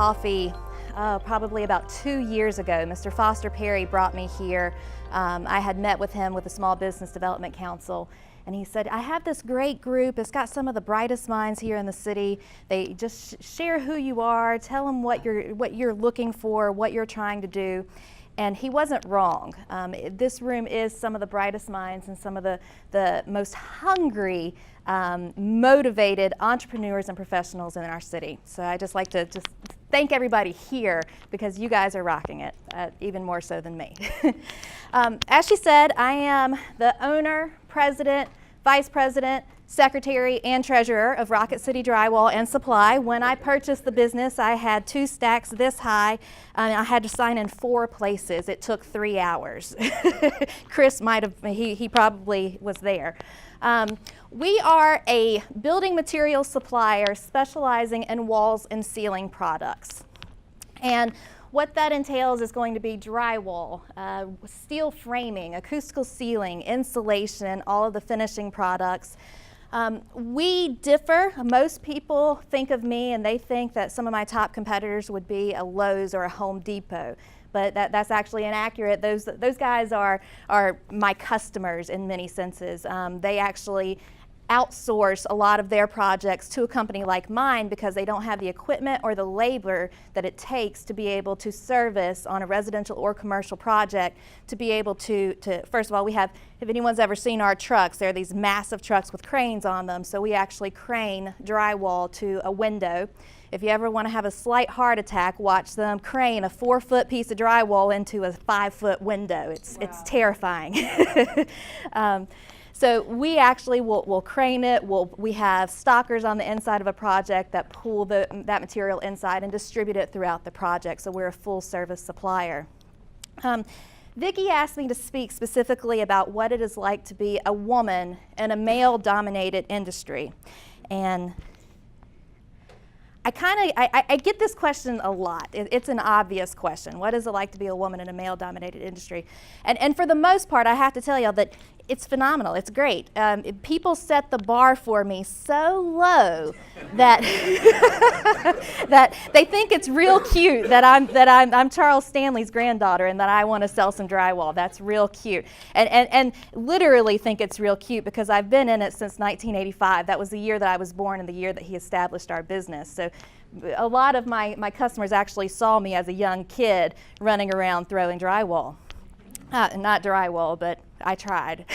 HOTCoffee probably about 2 years ago. Mr. Foster Perry brought me here. I had met with him with the Small Business Development Council, and he said, I have this great group. It's got some of the brightest minds here in the city. They just share who you are, tell them what you're looking for, what you're trying to do. And he wasn't wrong. This room is some of the brightest minds and some of the most hungry, motivated entrepreneurs and professionals in our city. So I just like to thank everybody here because you guys are rocking it, even more so than me. As she said, I am the owner, president, vice president, secretary, and treasurer of Rocket City Drywall and Supply. When I purchased the business, I had 2 stacks this high. I had to sign in 4 places. It took 3 hours. Chris might have, he probably was there. We are a building material supplier specializing in walls and ceiling products. And what that entails is going to be drywall, steel framing, acoustical ceiling, insulation, all of the finishing products. We differ. Most people think of me and they think that some of my top competitors would be a Lowe's or a Home Depot. But that's actually inaccurate. Those guys are my customers in many senses. They actually outsource a lot of their projects to a company like mine because they don't have the equipment or the labor that it takes to be able to service on a residential or commercial project, to be able to first of all, we have, if anyone's ever seen our trucks, they're these massive trucks with cranes on them, so we actually crane drywall to a window. If you ever want to have a slight heart attack, watch them crane a 4-foot piece of drywall into a 5-foot window. It's terrifying. So we actually will crane it. We have stockers on the inside of a project that pull that material inside and distribute it throughout the project. So we're a full service supplier. Vicki asked me to speak specifically about what it is like to be a woman in a male-dominated industry. And I get this question a lot. It's an obvious question. What is it like to be a woman in a male-dominated industry? And for the most part, I have to tell y'all that it's phenomenal. It's great. People set the bar for me so low that that they think it's real cute that I'm Charles Stanley's granddaughter and that I want to sell some drywall. That's real cute. And literally think it's real cute because I've been in it since 1985. That was the year that I was born and the year that he established our business. So a lot of my customers actually saw me as a young kid running around throwing drywall. Not drywall, but I tried.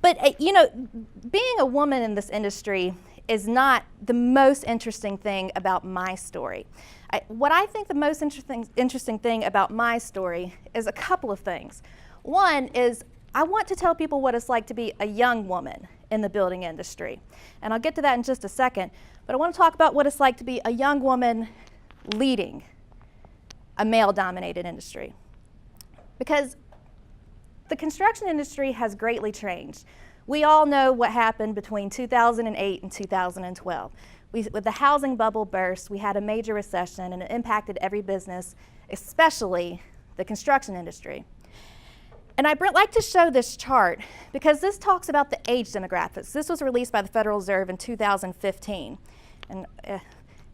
But you know, being a woman in this industry is not the most interesting thing about my story. What I think the most interesting thing about my story is a couple of things. One is I want to tell people what it's like to be a young woman in the building industry. And I'll get to that in just a second. But I want to talk about what it's like to be a young woman leading a male-dominated industry. Because the construction industry has greatly changed. We all know what happened between 2008 and 2012. With the housing bubble burst, we had a major recession and it impacted every business, especially the construction industry. And I'd like to show this chart because this talks about the age demographics. This was released by the Federal Reserve in 2015. And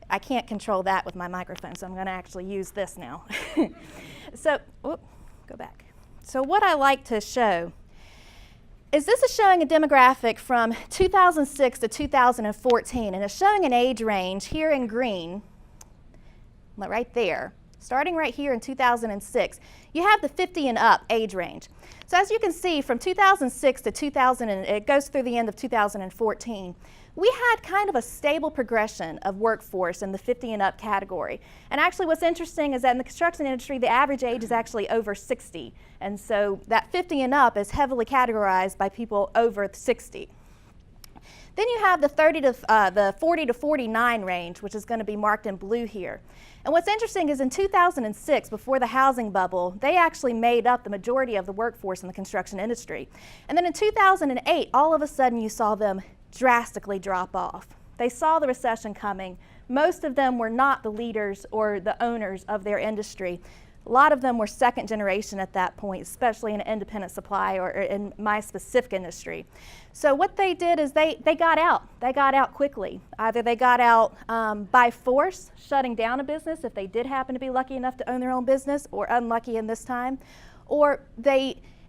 I can't control that with my microphone, so I'm going to actually use this now. So, go back. So what I like to show is this is showing a demographic from 2006 to 2014, and it's showing an age range here in green, right there, starting right here in 2006. You have the 50 and up age range. So as you can see, from 2006 to 2000, and it goes through the end of 2014, we had kind of a stable progression of workforce in the 50 and up category. And actually what's interesting is that in the construction industry, the average age is actually over 60. And so that 50 and up is heavily categorized by people over 60. Then you have the 40 to 49 range, which is going to be marked in blue here. And what's interesting is in 2006, before the housing bubble, they actually made up the majority of the workforce in the construction industry. And then in 2008, all of a sudden you saw them drastically drop off. They saw the recession coming. Most of them were not the leaders or the owners of their industry. A lot of them were second generation at that point, especially in independent supply or in my specific industry. So what they did is they got out. They got out quickly. Either they got out by force, shutting down a business if they did happen to be lucky enough to own their own business, or unlucky in this time, or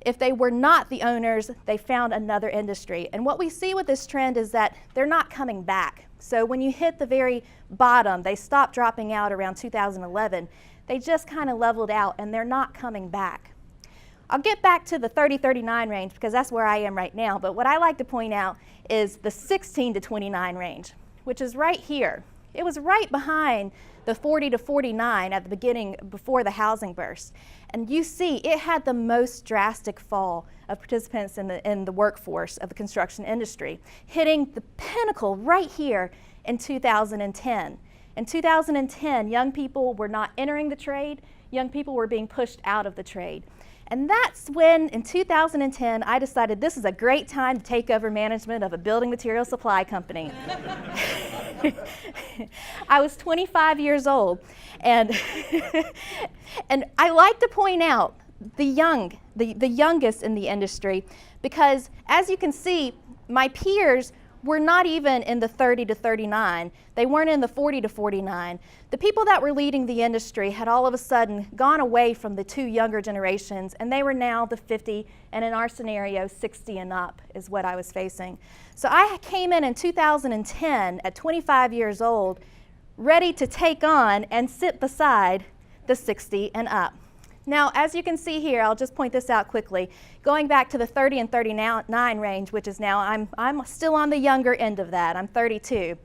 if they were not the owners, they found another industry. And what we see with this trend is that they're not coming back. So when you hit the very bottom, they stopped dropping out around 2011. They just kind of leveled out, and they're not coming back. I'll get back to the 30-39 range because that's where I am right now, but what I like to point out is the 16 to 29 range, which is right here. It was right behind the 40 to 49 at the beginning before the housing burst. And you see it had the most drastic fall of participants in the workforce of the construction industry, hitting the pinnacle right here in 2010. In 2010, young people were not entering the trade. Young people were being pushed out of the trade. And that's when, in 2010, I decided this is a great time to take over management of a building material supply company. I was 25 years old, and and I like to point out the youngest in the industry, because as you can see, my peers were not even in the 30 to 39. They weren't in the 40 to 49. The people that were leading the industry had all of a sudden gone away from the two younger generations, and they were now the 50, and in our scenario, 60 and up is what I was facing. So I came in 2010 at 25 years old, ready to take on and sit beside the 60 and up. Now, as you can see here, I'll just point this out quickly. Going back to the 30 and 39 range, which is now, I'm still on the younger end of that. I'm 32.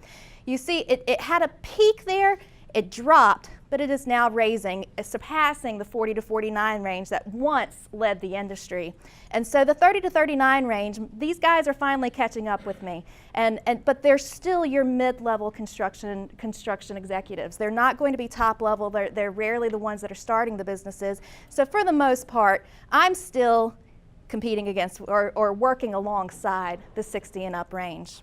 You see, it had a peak there, it dropped, but it is now raising, surpassing the 40 to 49 range that once led the industry. And so the 30 to 39 range, these guys are finally catching up with me. But they're still your mid-level construction executives. They're not going to be top level. They're rarely the ones that are starting the businesses. So for the most part, I'm still competing against or working alongside the 60 and up range.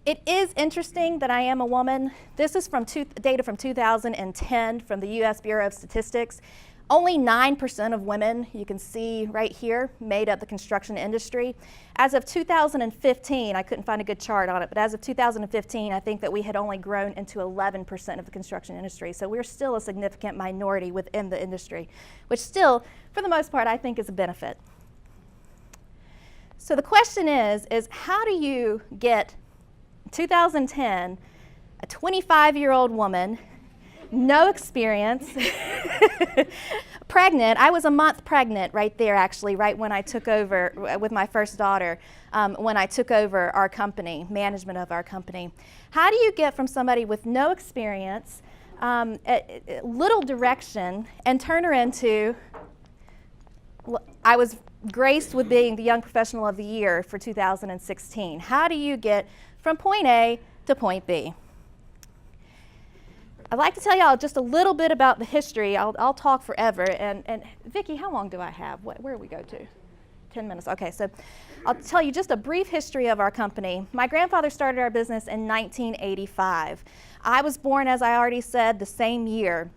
It is interesting that I am a woman. This is from data from 2010 from the U.S. Bureau of Statistics. Only 9% of women, you can see right here, made up the construction industry. As of 2015, I couldn't find a good chart on it, but as of 2015, I think that we had only grown into 11% of the construction industry. So we're still a significant minority within the industry, which still, for the most part, I think is a benefit. So the question is how do you get 2010, a 25-year-old woman, no experience, pregnant. I was a month pregnant right there, actually, right when I took over with my first daughter, when I took over our company, management of our company. How do you get from somebody with no experience, little direction, and turn her into, I was graced with being the Young Professional of the Year for 2016. How do you get from point A to point B? I'd like to tell y'all just a little bit about the history. I'll talk forever. And Vicki, how long do I have? Where do we go to? 10 minutes. Okay, so I'll tell you just a brief history of our company. My grandfather started our business in 1985. I was born, as I already said, the same year.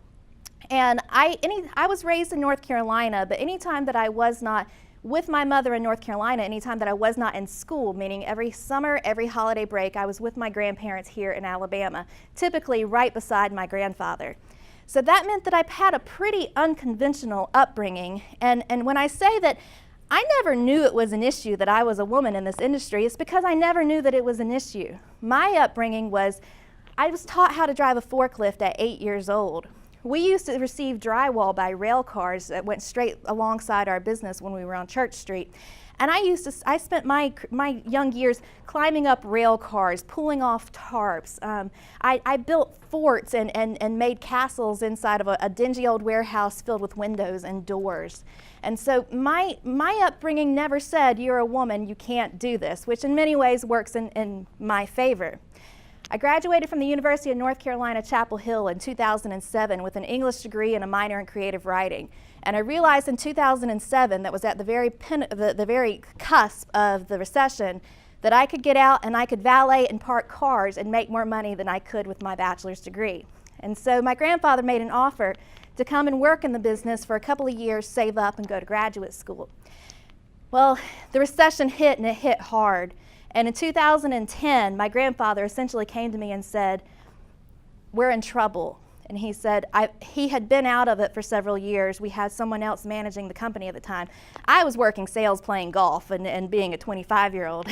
And I was raised in North Carolina, but anytime that I was not with my mother in North Carolina, anytime that I was not in school, meaning every summer, every holiday break, I was with my grandparents here in Alabama, typically right beside my grandfather. So that meant that I had a pretty unconventional upbringing. And when I say that I never knew it was an issue that I was a woman in this industry, it's because I never knew that it was an issue. My upbringing was, I was taught how to drive a forklift at 8 years old. We used to receive drywall by rail cars that went straight alongside our business when we were on Church Street. And I spent my young years climbing up rail cars, pulling off tarps. I built forts and made castles inside of a dingy old warehouse filled with windows and doors. And so my upbringing never said, you're a woman, you can't do this, which in many ways works in my favor. I graduated from the University of North Carolina, Chapel Hill in 2007 with an English degree and a minor in creative writing. And I realized in 2007, that was at the very cusp of the recession, that I could get out and I could valet and park cars and make more money than I could with my bachelor's degree. And so my grandfather made an offer to come and work in the business for a couple of years, save up, and go to graduate school. Well, the recession hit, and it hit hard. And in 2010, my grandfather essentially came to me and said, "We're in trouble." And he said, he had been out of it for several years. We had someone else managing the company at the time. I was working sales, playing golf, and being a 25-year-old.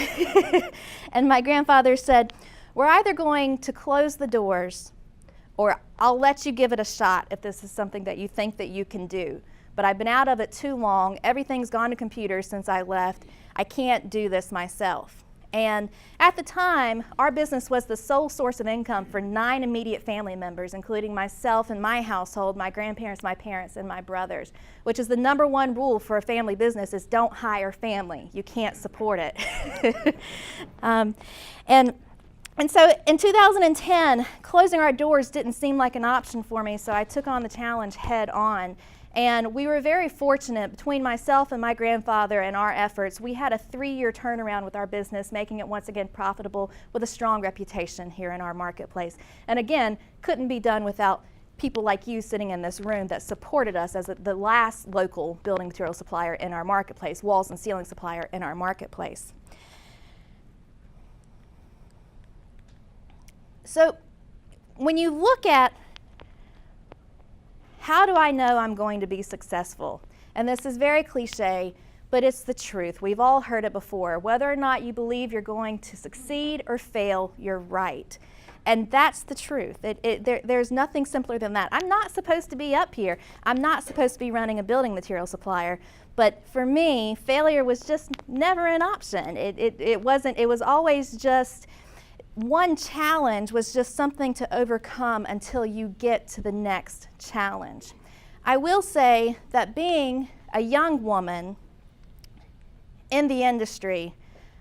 And my grandfather said, "We're either going to close the doors, or I'll let you give it a shot if this is something that you think that you can do. But I've been out of it too long. Everything's gone to computers since I left. I can't do this myself." And at the time, our business was the sole source of income for 9 immediate family members, including myself and my household, my grandparents, my parents, and my brothers, which is the #1 rule for a family business is don't hire family. You can't support it. And so in 2010, closing our doors didn't seem like an option for me, so I took on the challenge head on. And we were very fortunate. Between myself and my grandfather and our efforts, we had a 3-year turnaround with our business, making it once again profitable with a strong reputation here in our marketplace. And again, couldn't be done without people like you sitting in this room that supported us as the last local building material supplier in our marketplace, walls and ceiling supplier in our marketplace. So when you look at how do I know I'm going to be successful? And this is very cliche, but it's the truth. We've all heard it before. Whether or not you believe you're going to succeed or fail, you're right. And that's the truth. There's nothing simpler than that. I'm not supposed to be up here. I'm not supposed to be running a building material supplier. But for me, failure was just never an option. It was always just one challenge was just something to overcome until you get to the next challenge. I will say that being a young woman in the industry,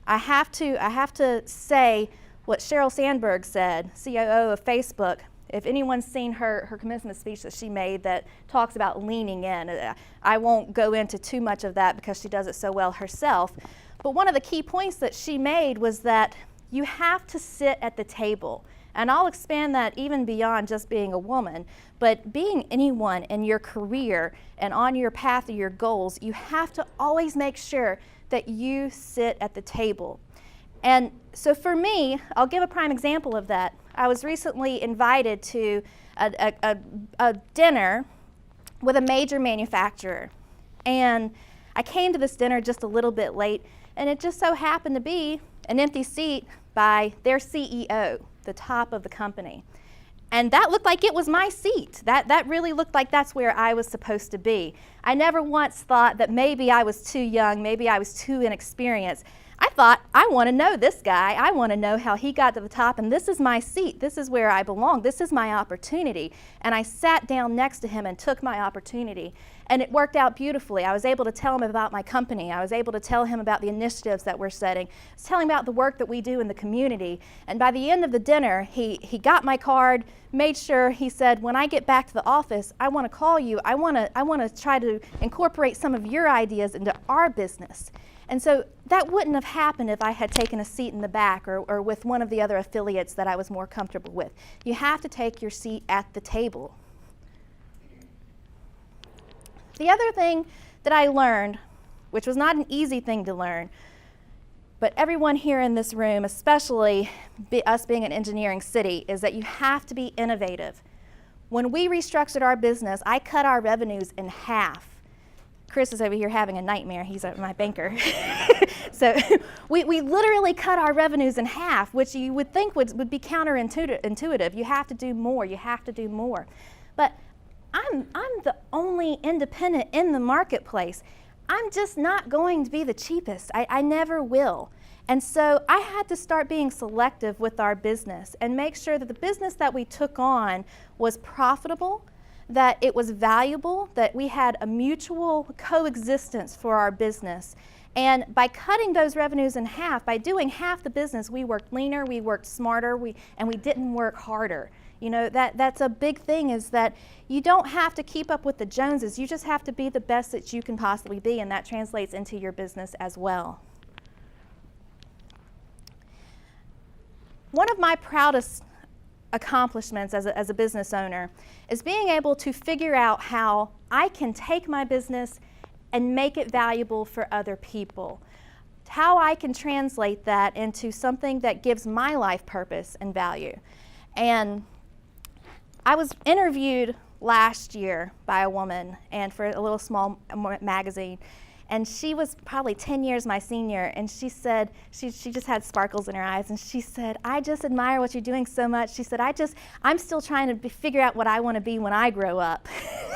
I have to say what Sheryl Sandberg said, COO of Facebook. If anyone's seen her commencement speech that she made that talks about leaning in, I won't go into too much of that because she does it so well herself. But one of the key points that she made was that you have to sit at the table. And I'll expand that even beyond just being a woman, but being anyone in your career and on your path to your goals, you have to always make sure that you sit at the table. And so for me, I'll give a prime example of that. I was recently invited to a dinner with a major manufacturer. And I came to this dinner just a little bit late, and it just so happened to be an empty seat by their CEO, the top of the company. And that looked like it was my seat. That really looked like that's where I was supposed to be. I never once thought that maybe I was too young, maybe I was too inexperienced. I thought, I want to know this guy. I want to know how he got to the top, and this is my seat. This is where I belong. This is my opportunity. And I sat down next to him and took my opportunity. And it worked out beautifully. I was able to tell him about my company. I was able to tell him about the initiatives that we're setting. I was telling him about the work that we do in the community. And by the end of the dinner, he got my card, made sure, he said, when I get back to the office, I want to call you. I want to try to incorporate some of your ideas into our business. And so that wouldn't have happened if I had taken a seat in the back or with one of the other affiliates that I was more comfortable with. You have to take your seat at the table. The other thing that I learned, which was not an easy thing to learn, but everyone here in this room, especially us being an engineering city, is that you have to be innovative. When we restructured our business, I cut our revenues in half. Chris is over here having a nightmare. He's my banker. So we literally cut our revenues in half, which you would think would be counterintuitive. You have to do more. You have to do more. But I'm the only independent in the marketplace. I'm just not going to be the cheapest. I never will. And so I had to start being selective with our business and make sure that the business that we took on was profitable, that it was valuable, that we had a mutual coexistence for our business. And by cutting those revenues in half, by doing half the business, we worked leaner, we worked smarter, and we didn't work harder. You know, that's a big thing, is that you don't have to keep up with the Joneses. You just have to be the best that you can possibly be, and that translates into your business as well. One of my proudest accomplishments as a business owner is being able to figure out how I can take my business and make it valuable for other people. How I can translate that into something that gives my life purpose and value. And I was interviewed last year by a woman, and for a little small magazine, and she was probably 10 years my senior, and she said, she just had sparkles in her eyes, and she said, I just admire what you're doing so much. She said, I'm still trying to figure out what I want to be when I grow up.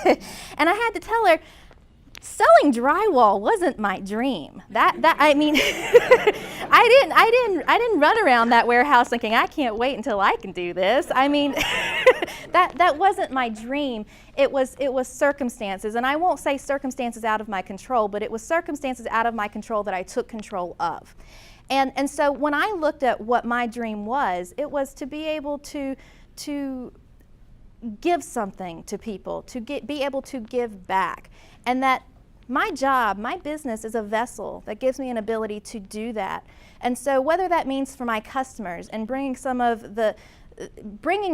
And I had to tell her, selling drywall wasn't my dream. I mean, I didn't run around that warehouse thinking, I can't wait until I can do this. I mean, that wasn't my dream. It was circumstances, and I won't say circumstances out of my control, but it was circumstances out of my control that I took control of. And so when I looked at what my dream was, it was to be able to give something to people, to be able to give back. And that my job, my business is a vessel that gives me an ability to do that. And so whether that means for my customers and bringing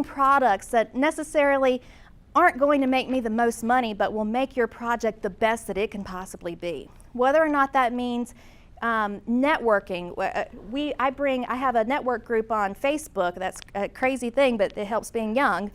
products that necessarily aren't going to make me the most money, but will make your project the best that it can possibly be. Whether or not that means networking. I have a network group on Facebook. That's a crazy thing, but it helps being young.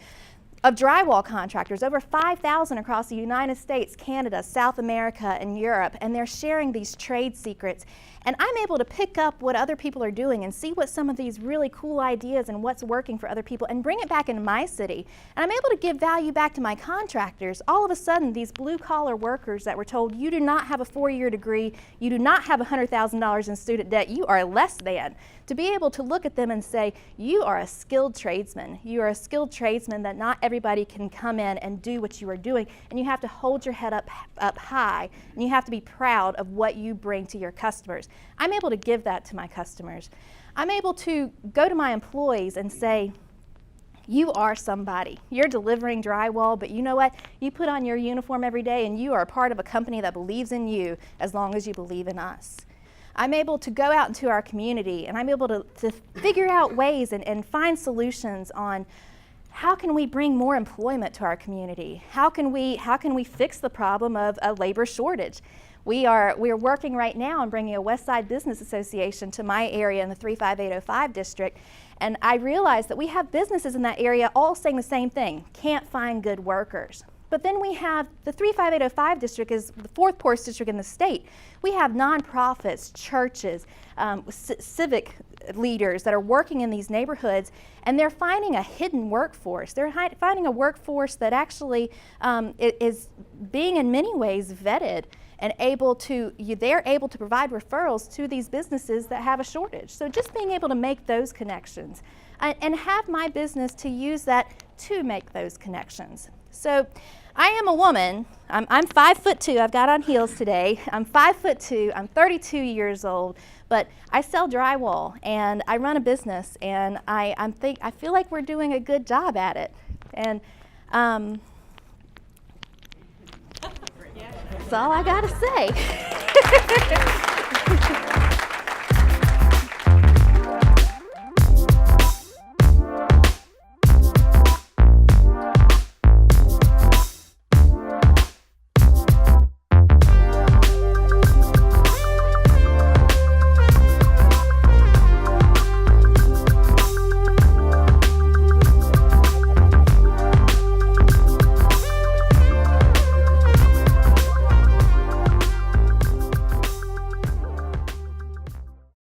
Of drywall contractors, over 5,000 across the United States, Canada, South America, and Europe, and they're sharing these trade secrets. And I'm able to pick up what other people are doing and see what some of these really cool ideas and what's working for other people and bring it back into my city. And I'm able to give value back to my contractors. All of a sudden, these blue-collar workers that were told, you do not have a 4-year degree, you do not have $100,000 in student debt, you are less than. To be able to look at them and say, you are a skilled tradesman. You are a skilled tradesman that not everybody can come in and do what you are doing. And you have to hold your head up high, and you have to be proud of what you bring to your customers. I'm able to give that to my customers. I'm able to go to my employees and say, you are somebody. You're delivering drywall, but you know what? You put on your uniform every day and you are a part of a company that believes in you as long as you believe in us. I'm able to go out into our community and I'm able to figure out ways and find solutions on how can we bring more employment to our community? How can we fix the problem of a labor shortage? We are working right now on bringing a West Side Business Association to my area in the 35805 district, and I realized that we have businesses in that area all saying the same thing, can't find good workers. But then we have the 35805 district is the fourth poorest district in the state. We have nonprofits, churches, civic leaders that are working in these neighborhoods, and they're finding a hidden workforce. They're finding a workforce that actually is being in many ways vetted and they're able to provide referrals to these businesses that have a shortage. So just being able to make those connections and have my business to use that to make those connections. So I am a woman. I'm 5'2". I've got on heels today. I'm 5'2". I'm 32 years old, but I sell drywall and I run a business, and I feel like we're doing a good job at it. And that's all I gotta say.